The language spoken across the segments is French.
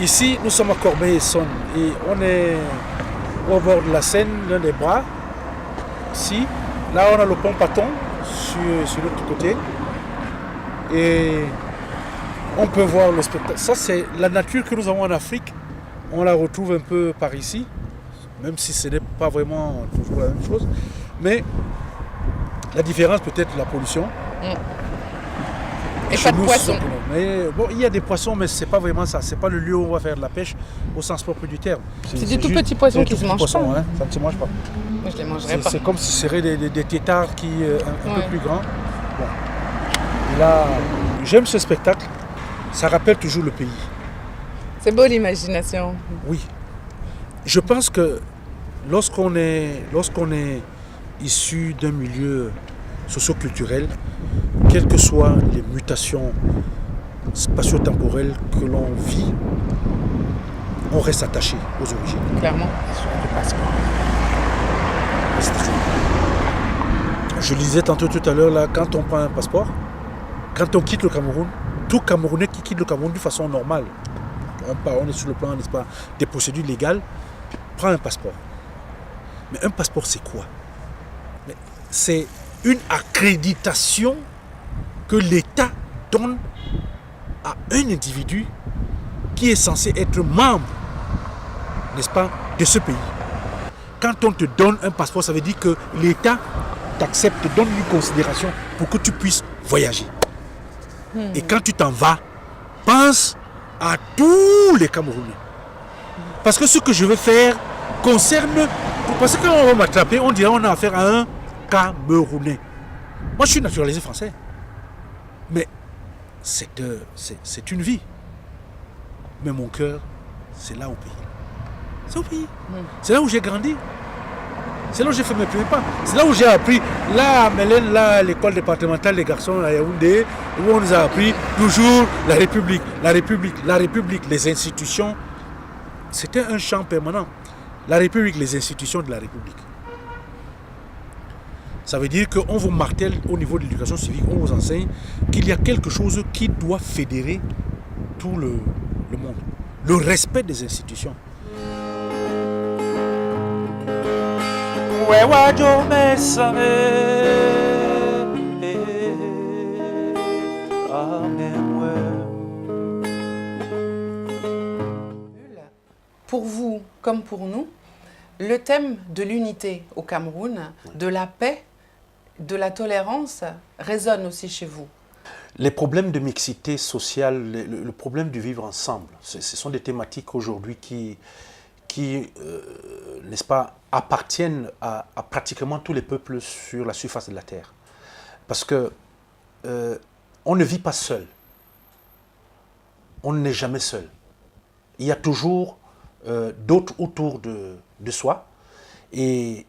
Ici, nous sommes à Corbeil-Essonnes et on est au bord de la Seine, l'un des bras. Ici, là on a le pont Paton sur l'autre côté. Et on peut voir le spectacle. Ça, c'est la nature que nous avons en Afrique. On la retrouve un peu par ici, même si ce n'est pas vraiment toujours la même chose. Mais la différence peut-être la pollution. Et pas de poissons. Mais bon, il y a des poissons, mais c'est pas vraiment ça. C'est pas le lieu où on va faire de la pêche au sens propre du terme. C'est des tout petits poissons qui se mangent pas. Hein, ça ne se mange pas. Moi, je les mangerais pas. C'est comme si ce seraient des têtards qui un peu plus grands. Bon. Et là, j'aime ce spectacle. Ça rappelle toujours le pays. C'est beau l'imagination. Oui. Je pense que lorsqu'on est issu d'un milieu socio-culturel, quelles que soient les mutations spatio-temporelles que l'on vit, on reste attaché aux origines. Clairement. Je le disais tantôt tout à l'heure, là, quand on prend un passeport, quand on quitte le Cameroun, tout Camerounais qui quitte le Cameroun de façon normale, on est sur le plan, n'est-ce pas, des procédures légales, prend un passeport. Mais un passeport, c'est quoi? C'est une accréditation que l'État donne à un individu qui est censé être membre, n'est-ce pas, de ce pays. Quand on te donne un passeport, ça veut dire que l'État t'accepte, te donne une considération pour que tu puisses voyager. Et quand tu t'en vas, pense à tous les Camerounais. Parce que ce que je veux faire concerne... Parce que quand on va m'attraper, on dirait qu'on a affaire à un Camerounais. Moi, je suis naturalisé français. Mais c'est une vie. Mais mon cœur, c'est là au pays. C'est au pays. C'est là où j'ai grandi. C'est là où j'ai fait mes premiers pas. C'est là où j'ai appris, là à Mélène, là à l'école départementale des garçons à Yaoundé, où on nous a appris toujours la République, la République, la République, les institutions. C'était un chant permanent. La République, les institutions de la République. Ça veut dire qu'on vous martèle au niveau de l'éducation civique, on vous enseigne qu'il y a quelque chose qui doit fédérer tout le monde. Le respect des institutions. Pour vous, comme pour nous, le thème de l'unité au Cameroun, de la paix, de la tolérance, résonne aussi chez vous. Les problèmes de mixité sociale, le problème du vivre ensemble, ce sont des thématiques aujourd'hui qui n'est-ce pas, appartiennent à pratiquement tous les peuples sur la surface de la Terre. Parce que on ne vit pas seul. On n'est jamais seul. Il y a toujours d'autres autour de soi. Et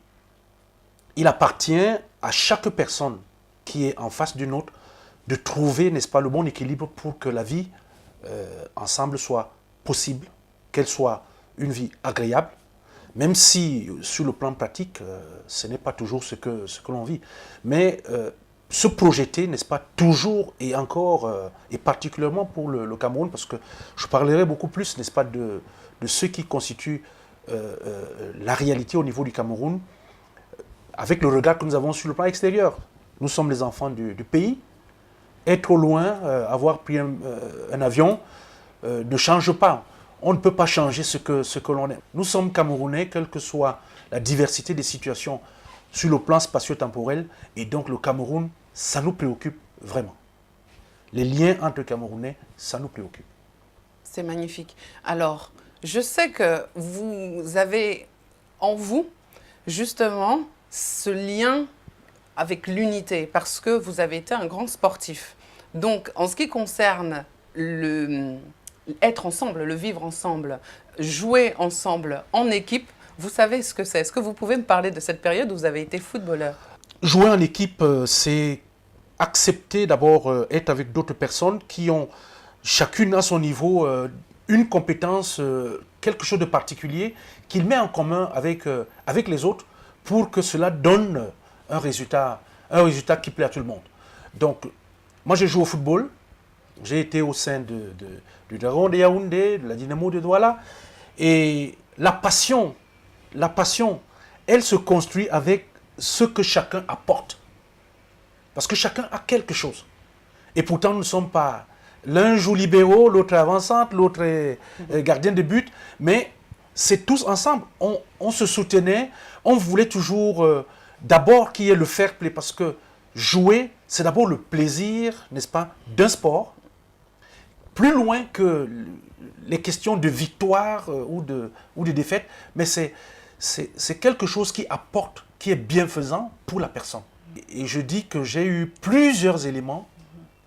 il appartient à chaque personne qui est en face d'une autre de trouver, n'est-ce pas, le bon équilibre pour que la vie ensemble soit possible, qu'elle soit une vie agréable, même si sur le plan pratique, ce n'est pas toujours ce que l'on vit. Mais se projeter, n'est-ce pas, toujours et encore, et particulièrement pour le Cameroun, parce que je parlerai beaucoup plus, n'est-ce pas, de ce qui constitue la réalité au niveau du Cameroun, avec le regard que nous avons sur le plan extérieur. Nous sommes les enfants du pays. Être au loin, avoir pris un avion, ne change pas. On ne peut pas changer ce que l'on est. Nous sommes Camerounais, quelle que soit la diversité des situations sur le plan spatio-temporel, et donc le Cameroun, ça nous préoccupe vraiment. Les liens entre Camerounais, ça nous préoccupe. C'est magnifique. Alors, je sais que vous avez en vous, justement, ce lien avec l'unité, parce que vous avez été un grand sportif. Donc, en ce qui concerne être ensemble, le vivre ensemble, jouer ensemble en équipe, vous savez ce que c'est. Est-ce que vous pouvez me parler de cette période où vous avez été footballeur? Jouer en équipe, c'est accepter d'abord être avec d'autres personnes qui ont chacune à son niveau une compétence, quelque chose de particulier qu'il met en commun avec les autres pour que cela donne un résultat qui plaît à tout le monde. Donc, moi j'ai joué au football, j'ai été au sein du Dragon de Yaoundé, de la Dynamo de Douala, et la passion, elle se construit avec ce que chacun apporte. Parce que chacun a quelque chose. Et pourtant, nous ne sommes pas... L'un joue libéraux, l'autre avant-centre, l'autre est gardien de but, mais c'est tous ensemble. On se soutenait, on voulait toujours d'abord qu'il y ait le fair play, parce que jouer, c'est d'abord le plaisir, n'est-ce pas, d'un sport, plus loin que les questions de victoire ou de défaite, mais c'est quelque chose qui apporte, qui est bienfaisant pour la personne. Et je dis que j'ai eu plusieurs éléments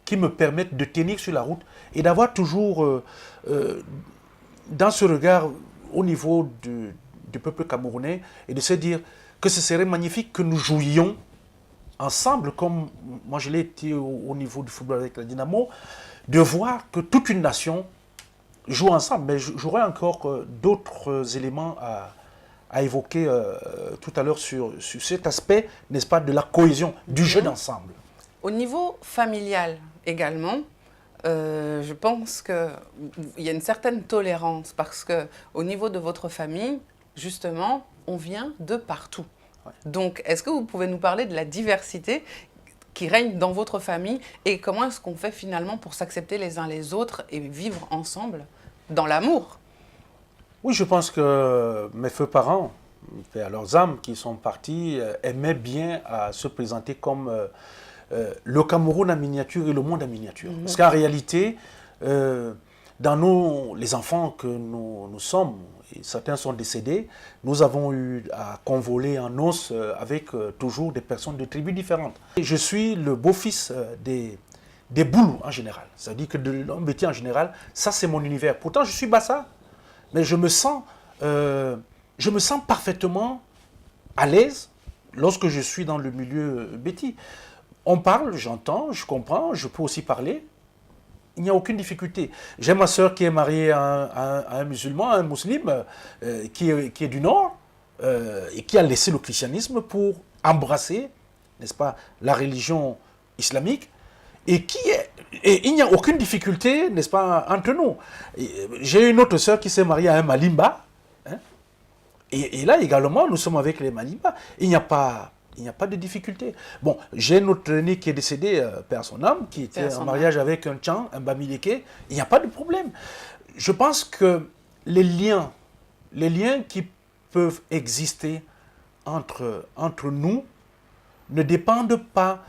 qui me permettent de tenir sur la route et d'avoir toujours dans ce regard au niveau du peuple camerounais et de se dire que ce serait magnifique que nous jouions ensemble, comme moi je l'ai été au niveau du football avec la Dynamo, de voir que toute une nation joue ensemble. Mais j'aurais encore d'autres éléments à évoquer tout à l'heure sur cet aspect, n'est-ce pas, de la cohésion, du jeu d'ensemble. Au niveau familial également, je pense qu'il y a une certaine tolérance parce qu'au niveau de votre famille, justement, on vient de partout. Ouais. Donc, est-ce que vous pouvez nous parler de la diversité qui règne dans votre famille et comment est-ce qu'on fait finalement pour s'accepter les uns les autres et vivre ensemble dans l'amour? Oui, je pense que mes feux parents, à leurs âmes qui sont partis, aimaient bien à se présenter comme le Cameroun en miniature et le monde en miniature. Mmh. Parce qu'en réalité, dans les enfants que nous sommes, et certains sont décédés, nous avons eu à convoler en os avec toujours des personnes de tribus différentes. Et je suis le beau-fils des Boulous en général. C'est-à-dire que de l'Ambéti en général, ça c'est mon univers. Pourtant, je suis Bassa. Mais je me sens parfaitement à l'aise lorsque je suis dans le milieu béti. On parle, j'entends, je comprends, je peux aussi parler. Il n'y a aucune difficulté. J'ai ma sœur qui est mariée à un musulman, à un musulman, qui est du Nord, et qui a laissé le christianisme pour embrasser, n'est-ce pas, la religion islamique. Et il n'y a aucune difficulté, n'est-ce pas, entre nous. J'ai une autre sœur qui s'est mariée à un Malimba. Hein, et là également, nous sommes avec les Malimba. Il n'y a pas de difficulté. Bon, j'ai notre aîné qui est décédé, père son âme, qui était en mariage avec un Tchan, un Bamileke. Il n'y a pas de problème. Je pense que les liens qui peuvent exister entre nous ne dépendent pas,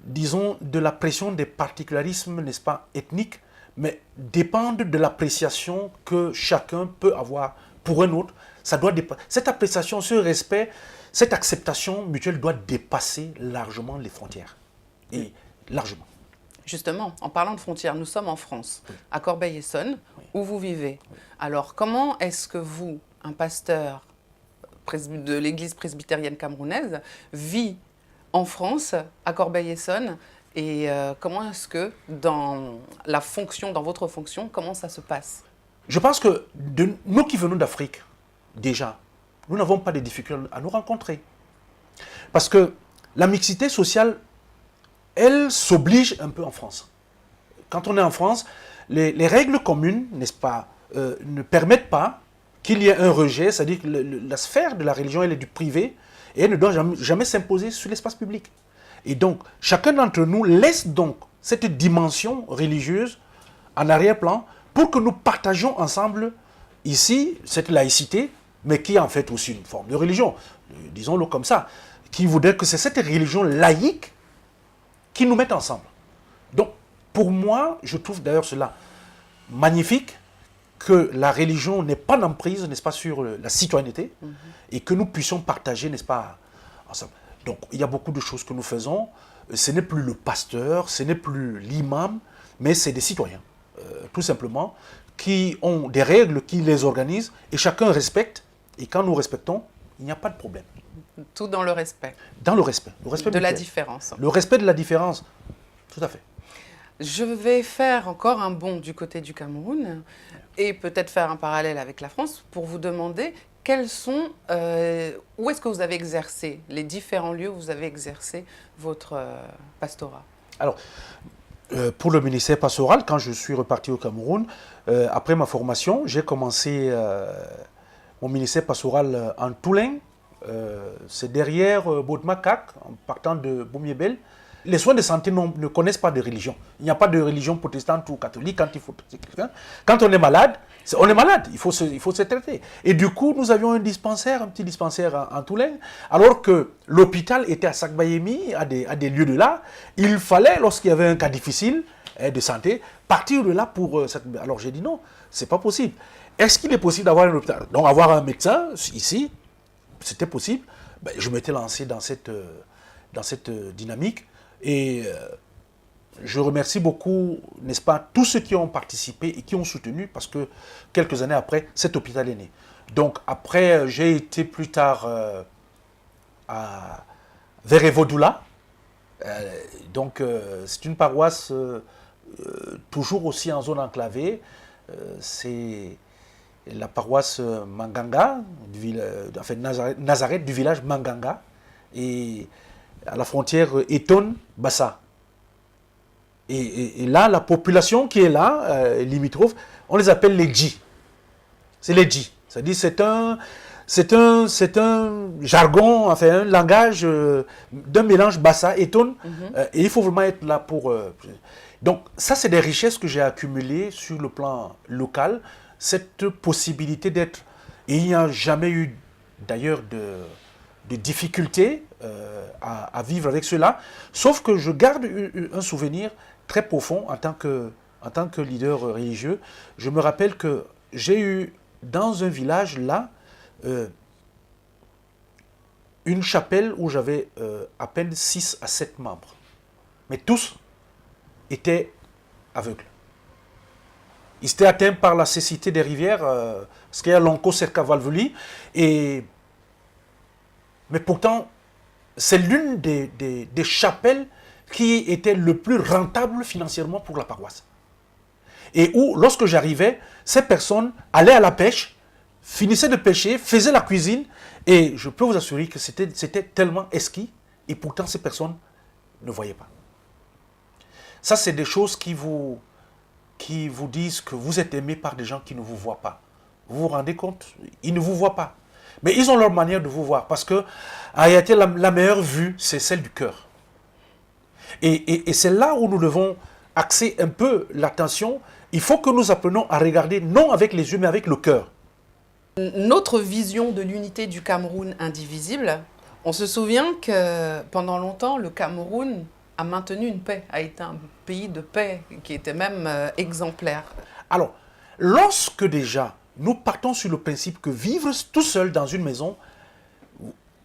disons, de la pression des particularismes, n'est-ce pas, ethniques, mais dépendent de l'appréciation que chacun peut avoir pour un autre. Cette appréciation, ce respect, cette acceptation mutuelle doit dépasser largement les frontières. Et largement. Justement, en parlant de frontières, nous sommes en France, oui. À Corbeil-Essonnes, oui. Où vous vivez. Oui. Alors, comment est-ce que vous, un pasteur de l'église presbytérienne camerounaise, vit en France, à Corbeil-Essonnes, et comment est-ce que dans votre fonction, comment ça se passe? Je pense que nous qui venons d'Afrique, déjà, nous n'avons pas de difficultés à nous rencontrer. Parce que la mixité sociale elle s'oblige un peu en France. Quand on est en France, les règles communes, n'est-ce pas, ne permettent pas qu'il y ait un rejet, c'est-à-dire que la sphère de la religion, elle est du privé, et elle ne doit jamais s'imposer sur l'espace public. Et donc, chacun d'entre nous laisse donc cette dimension religieuse en arrière-plan pour que nous partagions ensemble ici cette laïcité, mais qui est en fait aussi une forme de religion, disons-le comme ça, qui voudrait que c'est cette religion laïque qui nous mette ensemble. Donc, pour moi, je trouve d'ailleurs cela magnifique, que la religion n'est pas d'emprise, n'est-ce pas, sur la citoyenneté, et que nous puissions partager, n'est-ce pas, ensemble. Donc, il y a beaucoup de choses que nous faisons. Ce n'est plus le pasteur, ce n'est plus l'imam, mais c'est des citoyens, tout simplement, qui ont des règles, qui les organisent, et chacun respecte. Et quand nous respectons, il n'y a pas de problème. Tout dans le respect. Dans le respect De la mutuel. différence. Le respect de la différence, tout à fait. Je vais faire encore un bond du côté du Cameroun et peut-être faire un parallèle avec la France pour vous demander quels sont, où est-ce que vous avez exercé, les différents lieux où vous avez exercé votre pastorat. Alors, pour le ministère pastoral, quand je suis reparti au Cameroun, après ma formation, j'ai commencé mon ministère pastoral en Toulin. C'est derrière Baudemacac, en partant de Boumiébel. Les soins de santé ne connaissent pas de religion. Il n'y a pas de religion protestante ou catholique. Quand on est malade, on est malade, il faut se traiter. Et du coup, nous avions un petit dispensaire en Toulin, alors que l'hôpital était à Sakbayemi, à des lieux de là. Il fallait, lorsqu'il y avait un cas difficile de santé, partir de là pour... Alors j'ai dit non, c'est pas possible. Est-ce qu'il est possible d'avoir un hôpital? Donc avoir un médecin ici, c'était possible. Ben, je m'étais lancé dans cette dynamique. Et je remercie beaucoup, n'est-ce pas, tous ceux qui ont participé et qui ont soutenu, parce que quelques années après, cet hôpital est né. Donc après, j'ai été plus tard vers Evodoula. Donc c'est une paroisse toujours aussi en zone enclavée. C'est la paroisse Manganga, Nazareth du village Manganga. Et à la frontière Eton-Bassa. Et là, la population qui est là, limitrophe, on les appelle les Dji. C'est les Dji. C'est-à-dire c'est un jargon, enfin un langage d'un mélange Bassa, Eton, et il faut vraiment être là pour... Donc ça, c'est des richesses que j'ai accumulées sur le plan local, cette possibilité d'être... Et il n'y a jamais eu d'ailleurs de difficultés à vivre avec cela, sauf que je garde un souvenir très profond en tant que leader religieux. Je me rappelle que j'ai eu dans un village là une chapelle où j'avais à peine 6 à 7 membres, mais tous étaient aveugles. Ils étaient atteints par la cécité des rivières, ce qu'il y a l'onchocerca-valvuli, mais pourtant, c'est l'une des chapelles qui était le plus rentable financièrement pour la paroisse. Et où, lorsque j'arrivais, ces personnes allaient à la pêche, finissaient de pêcher, faisaient la cuisine, et je peux vous assurer que c'était tellement exquis, et pourtant ces personnes ne voyaient pas. Ça, c'est des choses qui vous disent que vous êtes aimé par des gens qui ne vous voient pas. Vous vous rendez compte? Ils ne vous voient pas. Mais ils ont leur manière de vous voir, parce que en réalité, la meilleure vue, c'est celle du cœur. Et c'est là où nous devons axer un peu l'attention. Il faut que nous apprenions à regarder, non avec les yeux, mais avec le cœur. Notre vision de l'unité du Cameroun indivisible, on se souvient que pendant longtemps, le Cameroun a maintenu une paix, a été un pays de paix qui était même exemplaire. Alors, lorsque déjà nous partons sur le principe que vivre tout seul dans une maison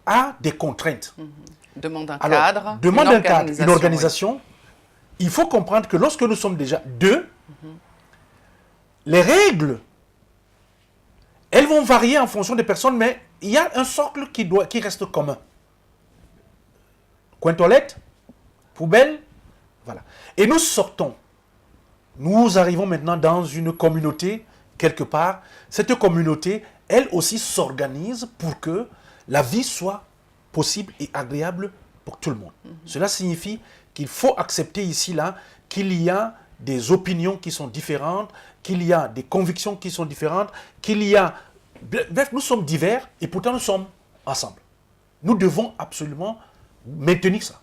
a des contraintes. Demande un cadre, demande un cadre, une organisation. Oui. Il faut comprendre que lorsque nous sommes déjà deux, les règles, elles vont varier en fonction des personnes, mais il y a un socle qui reste commun. Coin toilette, poubelle, voilà. Et nous sortons. Nous arrivons maintenant dans une communauté, quelque part. Cette communauté, elle aussi s'organise pour que la vie soit possible et agréable pour tout le monde. Cela signifie qu'il faut accepter ici, là, qu'il y a des opinions qui sont différentes, qu'il y a des convictions qui sont différentes, qu'il y a... Bref, nous sommes divers et pourtant nous sommes ensemble. Nous devons absolument maintenir ça.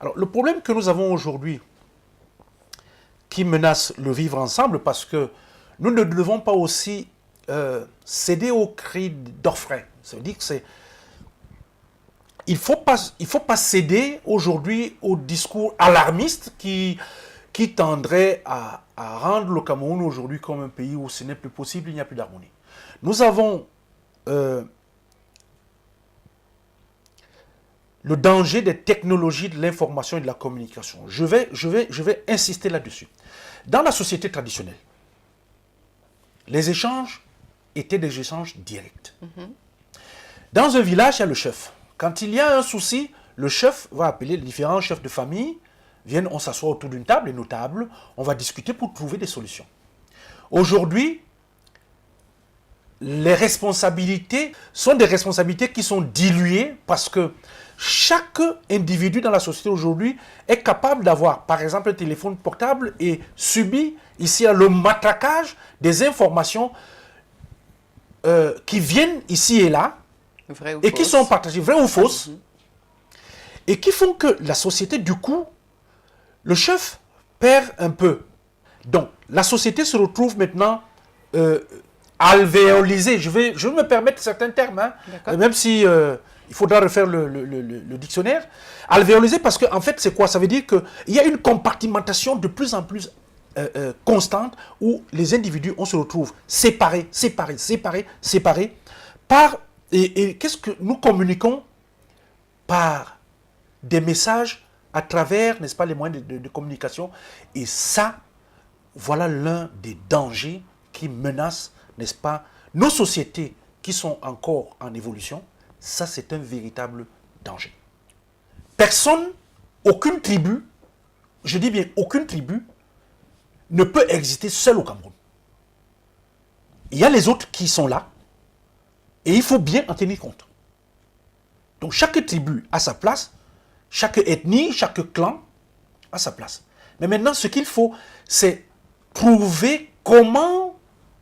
Alors, le problème que nous avons aujourd'hui, qui menace le vivre ensemble, parce que nous ne devons pas aussi céder aux cris d'orfraie. Ça veut dire que c'est... Il faut pas céder aujourd'hui au discours alarmiste qui tendrait à rendre le Cameroun aujourd'hui comme un pays où ce n'est plus possible, il n'y a plus d'harmonie. Nous avons le danger des technologies de l'information et de la communication. Je vais insister là-dessus. Dans la société traditionnelle, les échanges étaient des échanges directs. Dans un village, il y a le chef. Quand il y a un souci, le chef va appeler les différents chefs de famille, viennent, on s'assoit autour d'une table, et nos tables, on va discuter pour trouver des solutions. Aujourd'hui, les responsabilités sont des responsabilités qui sont diluées parce que chaque individu dans la société aujourd'hui est capable d'avoir, par exemple, un téléphone portable et subit ici le matraquage des informations qui viennent ici et là, Vrai ou et fausse. qui sont partagées, vraies ou fausses, et qui font que la société, du coup, le chef perd un peu. Donc, la société se retrouve maintenant alvéolisée. Je vais me permettre certains termes, hein, même si il faudra refaire le dictionnaire. Alvéolisée parce que, en fait, c'est quoi? Ça veut dire qu'il y a une compartimentation de plus en plus constante où les individus, on se retrouve séparés par... Et qu'est-ce que nous communiquons? Par des messages à travers, n'est-ce pas, les moyens de communication. Et ça, voilà l'un des dangers qui menacent, n'est-ce pas, nos sociétés qui sont encore en évolution. Ça, c'est un véritable danger. Personne, aucune tribu, je dis bien aucune tribu, ne peut exister seule au Cameroun. Il y a les autres qui sont là, et il faut bien en tenir compte. Donc chaque tribu a sa place, chaque ethnie, chaque clan a sa place. Mais maintenant, ce qu'il faut, c'est trouver comment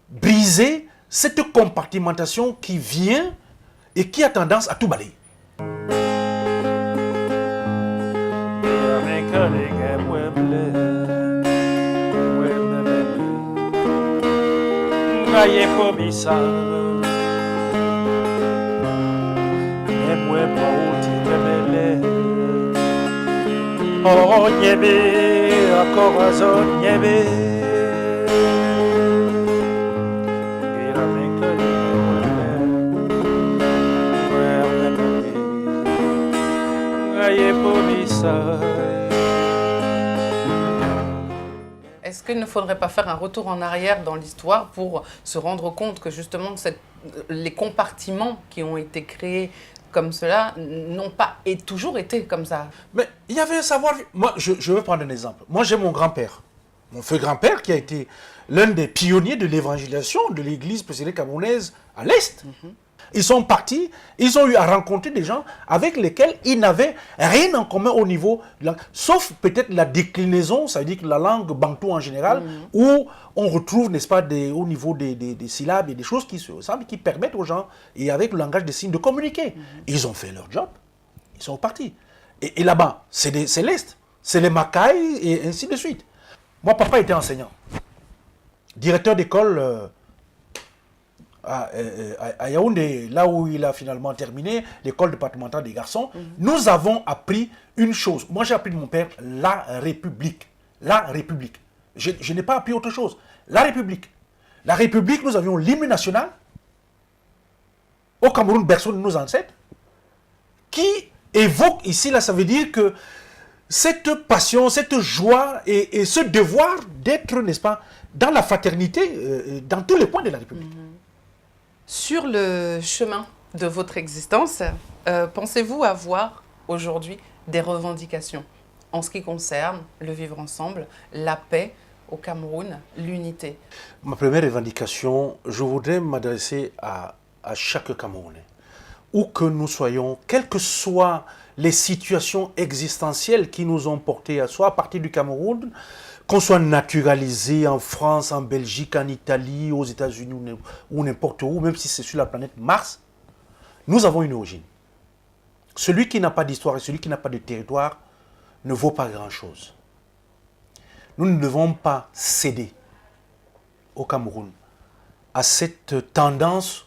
briser cette compartimentation qui vient et qui a tendance à tout balayer. Oh, nyebe, akorazo, nyebe. Est-ce qu'il ne faudrait pas faire un retour en arrière dans l'histoire pour se rendre compte que justement les compartiments qui ont été créés comme cela n'ont pas toujours été comme ça? Mais il y avait un savoir... Moi, je vais prendre un exemple. Moi, j'ai mon grand-père, mon feu grand-père, qui a été l'un des pionniers de l'évangélisation de l'église presbytérienne camerounaise à l'Est. Ils sont partis, ils ont eu à rencontrer des gens avec lesquels ils n'avaient rien en commun au niveau de la... Sauf peut-être la déclinaison, ça veut dire que la langue bantou en général, où on retrouve, n'est-ce pas, au niveau des syllabes et des choses qui se ressemblent, qui permettent aux gens, et avec le langage des signes, de communiquer. Ils ont fait leur job, ils sont partis. Et là-bas, c'est l'Est, c'est les Macaïs et ainsi de suite. Moi, papa était enseignant, directeur d'école... à Yaoundé, là où il a finalement terminé, l'école départementale des garçons, nous avons appris une chose. Moi, j'ai appris de mon père la République. La République. Je n'ai pas appris autre chose. La République. La République, nous avions l'hymne national, au Cameroun, berceau de nos ancêtres, qui évoque ici, là, ça veut dire que cette passion, cette joie et ce devoir d'être, n'est-ce pas, dans la fraternité, dans tous les points de la République. Sur le chemin de votre existence, pensez-vous avoir aujourd'hui des revendications en ce qui concerne le vivre ensemble, la paix au Cameroun, l'unité? Ma première revendication, je voudrais m'adresser à chaque Camerounais où que nous soyons, quelles que soient les situations existentielles qui nous ont portés, soit à partir du Cameroun, qu'on soit naturalisé en France, en Belgique, en Italie, aux États-Unis ou n'importe où, même si c'est sur la planète Mars, nous avons une origine. Celui qui n'a pas d'histoire et celui qui n'a pas de territoire ne vaut pas grand-chose. Nous ne devons pas céder au Cameroun à cette tendance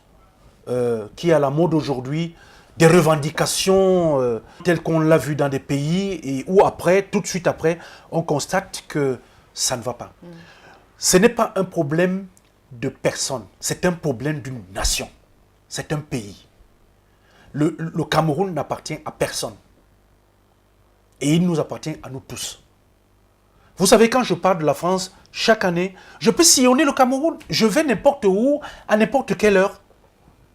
qui est à la mode aujourd'hui, des revendications telles qu'on l'a vu dans des pays et où après, tout de suite après, on constate que ça ne va pas. Ce n'est pas un problème de personne, c'est un problème d'une nation, c'est un pays. Le Cameroun n'appartient à personne et il nous appartient à nous tous. Vous savez, quand je parle de la France, chaque année, je peux sillonner le Cameroun. Je vais n'importe où, à n'importe quelle heure.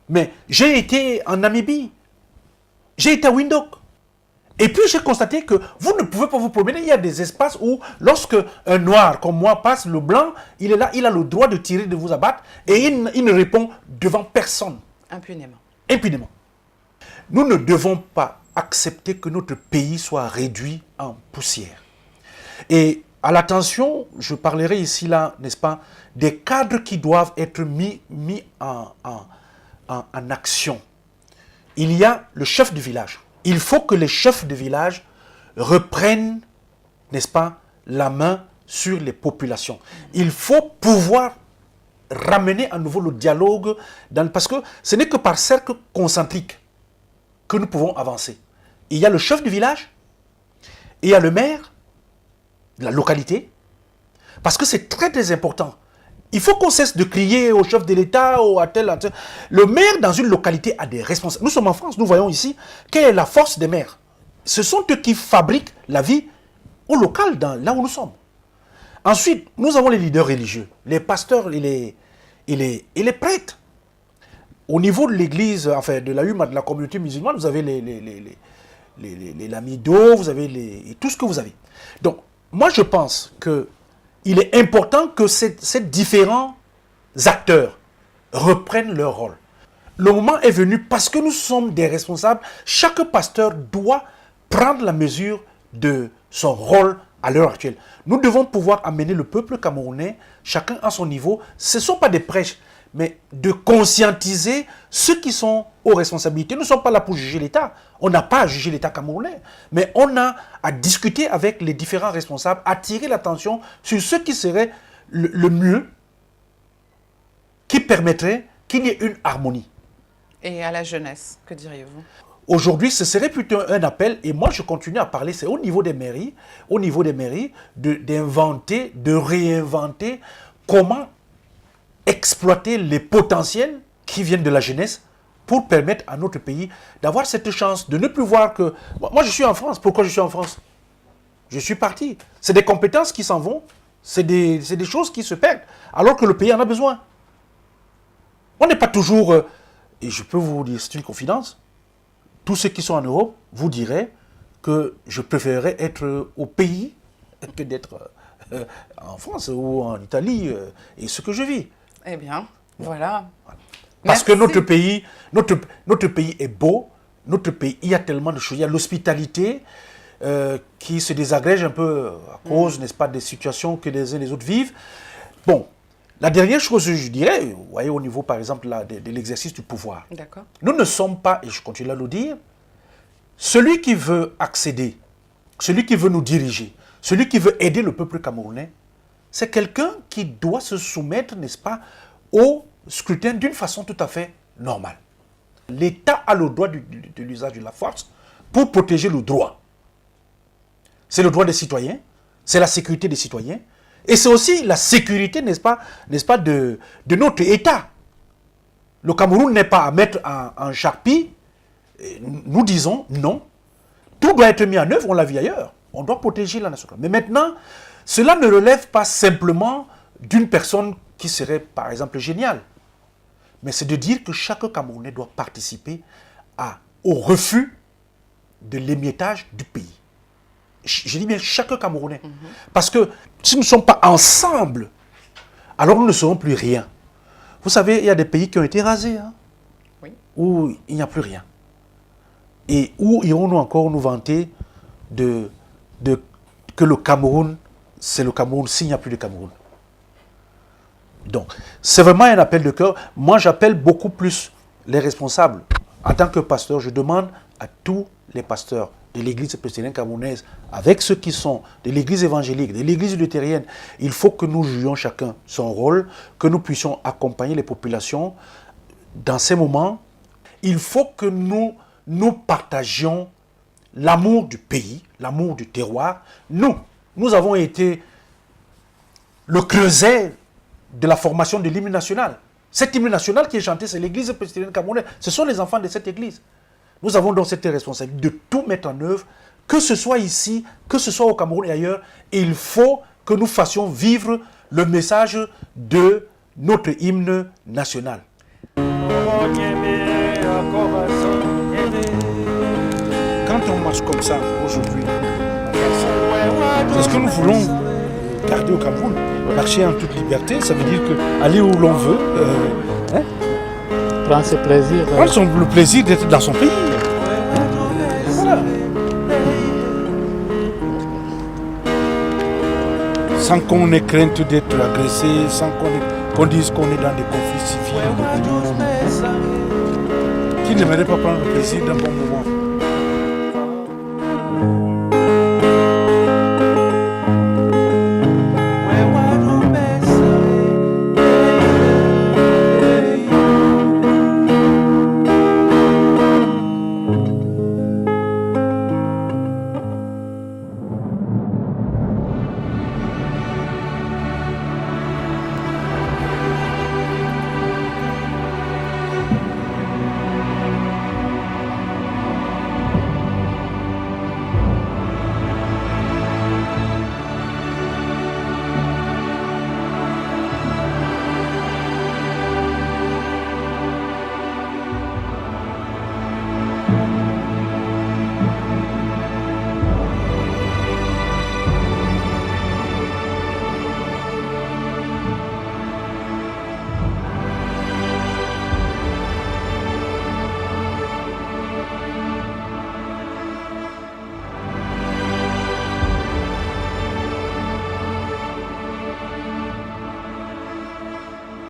Mais j'ai été en Namibie. J'ai été à Windhoek. Et puis j'ai constaté que vous ne pouvez pas vous promener. Il y a des espaces où, lorsque un noir comme moi passe, le blanc, il est là, il a le droit de tirer, de vous abattre. Et il ne répond devant personne. Impunément. Impunément. Nous ne devons pas accepter que notre pays soit réduit en poussière. Et à l'attention, je parlerai ici, là, n'est-ce pas, des cadres qui doivent être mis en action. Il y a le chef de village. Il faut que les chefs de village reprennent, n'est-ce pas, la main sur les populations. Il faut pouvoir ramener à nouveau le dialogue, parce que ce n'est que par cercle concentrique que nous pouvons avancer. Il y a le chef de village, et il y a le maire de la localité, parce que c'est très très important. Il faut qu'on cesse de crier au chef de l'État ou à tel. Le maire dans une localité a des responsables. Nous sommes en France, nous voyons ici quelle est la force des maires. Ce sont eux qui fabriquent la vie au local, là où nous sommes. Ensuite, nous avons les leaders religieux, les pasteurs et les prêtres. Au niveau de l'église, enfin de la UMA, de la communauté musulmane, vous avez les lamidos, vous avez tout ce que vous avez. Donc, moi je pense qu'il est important que ces différents acteurs reprennent leur rôle. Le moment est venu parce que nous sommes des responsables. Chaque pasteur doit prendre la mesure de son rôle à l'heure actuelle. Nous devons pouvoir amener le peuple camerounais, chacun à son niveau. Ce ne sont pas des prêches, mais de conscientiser ceux qui sont aux responsabilités. Nous ne sommes pas là pour juger l'État. On n'a pas à juger l'État camerounais, mais on a à discuter avec les différents responsables, attirer l'attention sur ce qui serait le mieux, qui permettrait qu'il y ait une harmonie. Et à la jeunesse, que diriez-vous? Aujourd'hui, ce serait plutôt un appel, et moi je continue à parler, c'est au niveau des mairies, d'inventer, de réinventer comment exploiter les potentiels qui viennent de la jeunesse pour permettre à notre pays d'avoir cette chance de ne plus voir que... Moi je suis en France, pourquoi je suis en France? Je suis parti. C'est des compétences qui s'en vont, c'est des choses qui se perdent, alors que le pays en a besoin. On n'est pas toujours... et je peux vous dire, c'est une confidence, tous ceux qui sont en Europe vous diraient que je préférerais être au pays que d'être en France ou en Italie et ce que je vis. Eh bien, voilà. Parce que Merci. notre pays est beau, notre pays, il y a tellement de choses. Il y a l'hospitalité qui se désagrège un peu à cause, n'est-ce pas, des situations que les uns et les autres vivent. Bon, la dernière chose, je dirais, vous voyez, au niveau, par exemple, là, de l'exercice du pouvoir. D'accord. Nous ne sommes pas, et je continue à le dire, celui qui veut accéder, celui qui veut nous diriger, celui qui veut aider le peuple camerounais, c'est quelqu'un qui doit se soumettre, n'est-ce pas, au scrutin d'une façon tout à fait normale. L'État a le droit de l'usage de la force pour protéger le droit. C'est le droit des citoyens, c'est la sécurité des citoyens, et c'est aussi la sécurité, n'est-ce pas, de notre État. Le Cameroun n'est pas à mettre en charpie. Nous disons non. Tout doit être mis en œuvre, on l'a vu ailleurs. On doit protéger la nation. Mais maintenant, cela ne relève pas simplement d'une personne qui serait, par exemple, géniale. Mais c'est de dire que chaque Camerounais doit participer au refus de l'émiettage du pays. Je dis bien chaque Camerounais. Parce que si nous ne sommes pas ensemble, alors nous ne serons plus rien. Vous savez, il y a des pays qui ont été rasés, hein, Oui. où il n'y a plus rien. Et où irons-nous encore nous vanter que le Cameroun, c'est le Cameroun s'il n'y a plus de Cameroun? Donc, c'est vraiment un appel de cœur. Moi, j'appelle beaucoup plus les responsables. En tant que pasteur, je demande à tous les pasteurs de l'église presbytérienne camerounaise, avec ceux qui sont de l'église évangélique, de l'église luthérienne, il faut que nous jouions chacun son rôle, que nous puissions accompagner les populations dans ces moments. Il faut que nous partagions l'amour du pays, l'amour du terroir. Nous avons été le creuset de la formation de l'hymne national. Cet hymne national qui est chanté, c'est l'église presbytérienne camerounaise. Ce sont les enfants de cette église. Nous avons donc cette responsabilité de tout mettre en œuvre, que ce soit ici, que ce soit au Cameroun et ailleurs. Et il faut que nous fassions vivre le message de notre hymne national. Quand on marche comme ça aujourd'hui, c'est ce que nous voulons garder au Cameroun. Marcher en toute liberté, ça veut dire que aller où l'on veut, Prendre ce plaisir. prendre le plaisir d'être dans son pays. Voilà. Sans qu'on ait crainte d'être agressé, sans qu'on dise qu'on est dans des conflits civils. Qui n'aimerait pas prendre le plaisir d'un bon moment?